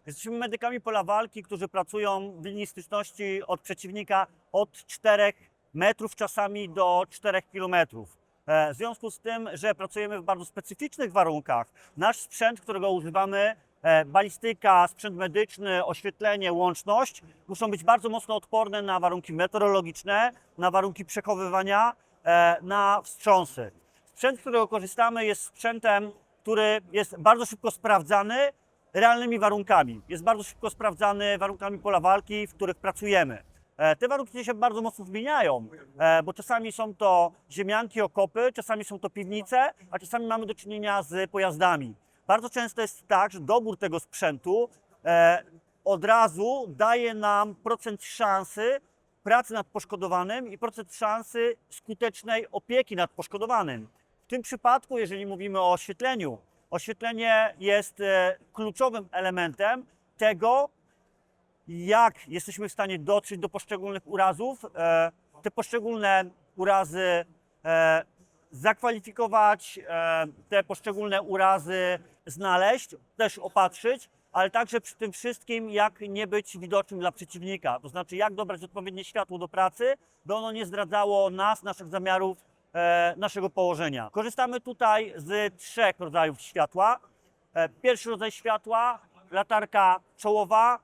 Jesteśmy medykami pola walki, którzy pracują w linii styczności od przeciwnika od 4 metrów czasami do 4 kilometrów. W związku z tym, że pracujemy w bardzo specyficznych warunkach, nasz sprzęt, którego używamy, balistyka, sprzęt medyczny, oświetlenie, łączność, muszą być bardzo mocno odporne na warunki meteorologiczne, na warunki przechowywania, na wstrząsy. Sprzęt, z którego korzystamy, jest sprzętem, który jest bardzo szybko sprawdzany realnymi warunkami. Jest bardzo szybko sprawdzany warunkami pola walki, w których pracujemy. Te warunki się bardzo mocno zmieniają, bo czasami są to ziemianki, okopy, czasami są to piwnice, a czasami mamy do czynienia z pojazdami. Bardzo często jest tak, że dobór tego sprzętu od razu daje nam procent szansy pracy nad poszkodowanym i procent szansy skutecznej opieki nad poszkodowanym. W tym przypadku, jeżeli mówimy o oświetleniu, oświetlenie jest kluczowym elementem tego, jak jesteśmy w stanie dotrzeć do poszczególnych urazów, te poszczególne urazy zakwalifikować, te poszczególne urazy znaleźć, też opatrzyć, ale także przy tym wszystkim, jak nie być widocznym dla przeciwnika. To znaczy, jak dobrać odpowiednie światło do pracy, by ono nie zdradzało nas, naszych zamiarów, naszego położenia. Korzystamy tutaj z 3 rodzajów światła. Pierwszy rodzaj światła, latarka czołowa.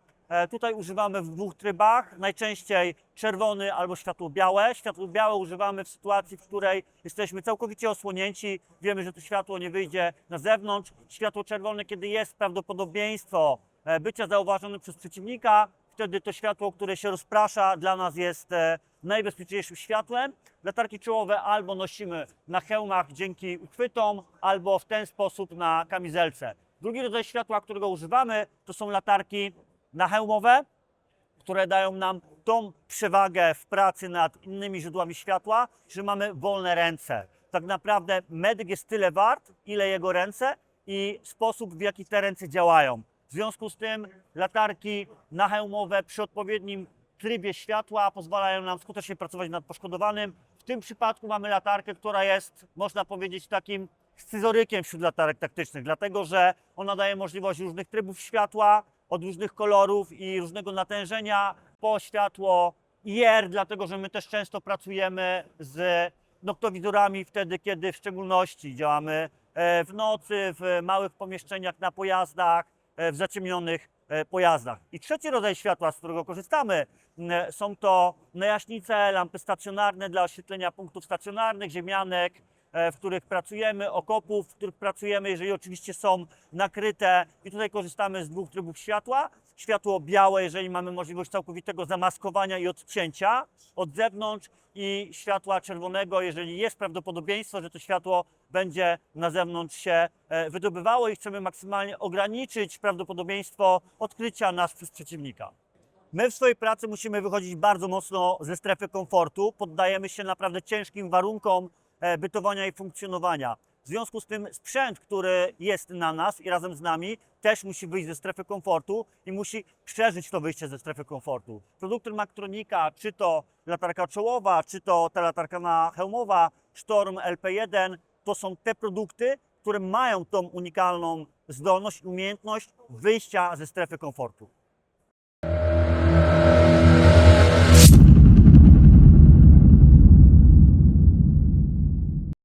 Tutaj używamy w 2 trybach, najczęściej czerwony albo światło białe. Światło białe używamy w sytuacji, w której jesteśmy całkowicie osłonięci, wiemy, że to światło nie wyjdzie na zewnątrz. Światło czerwone, kiedy jest prawdopodobieństwo bycia zauważonym przez przeciwnika, wtedy to światło, które się rozprasza, dla nas jest najbezpieczniejszym światłem. Latarki czołowe albo nosimy na hełmach dzięki uchwytom, albo w ten sposób na kamizelce. Drugi rodzaj światła, którego używamy, to są latarki nahełmowe, które dają nam tą przewagę w pracy nad innymi źródłami światła, że mamy wolne ręce. Tak naprawdę medyk jest tyle wart, ile jego ręce i sposób, w jaki te ręce działają. W związku z tym latarki nahełmowe przy odpowiednim trybie światła pozwalają nam skutecznie pracować nad poszkodowanym. W tym przypadku mamy latarkę, która jest, można powiedzieć, takim scyzorykiem wśród latarek taktycznych, dlatego że ona daje możliwość różnych trybów światła, od różnych kolorów i różnego natężenia po światło IR, dlatego że my też często pracujemy z noktowizorami wtedy, kiedy w szczególności działamy w nocy, w małych pomieszczeniach na pojazdach, w zaciemnionych pojazdach. I trzeci rodzaj światła, z którego korzystamy, są to najaśnice, lampy stacjonarne dla oświetlenia punktów stacjonarnych, ziemianek, w których pracujemy, okopów, w których pracujemy, jeżeli oczywiście są nakryte. I tutaj korzystamy z 2 trybów światła. Światło białe, jeżeli mamy możliwość całkowitego zamaskowania i odcięcia od zewnątrz, i światła czerwonego, jeżeli jest prawdopodobieństwo, że to światło będzie na zewnątrz się wydobywało i chcemy maksymalnie ograniczyć prawdopodobieństwo odkrycia nas przez przeciwnika. My w swojej pracy musimy wychodzić bardzo mocno ze strefy komfortu, poddajemy się naprawdę ciężkim warunkom bytowania i funkcjonowania. W związku z tym sprzęt, który jest na nas i razem z nami, też musi wyjść ze strefy komfortu i musi przeżyć to wyjście ze strefy komfortu. Produkty Maktronika, czy to latarka czołowa, czy to ta latarka nahełmowa, Storm LP1, to są te produkty, które mają tą unikalną zdolność i umiejętność wyjścia ze strefy komfortu.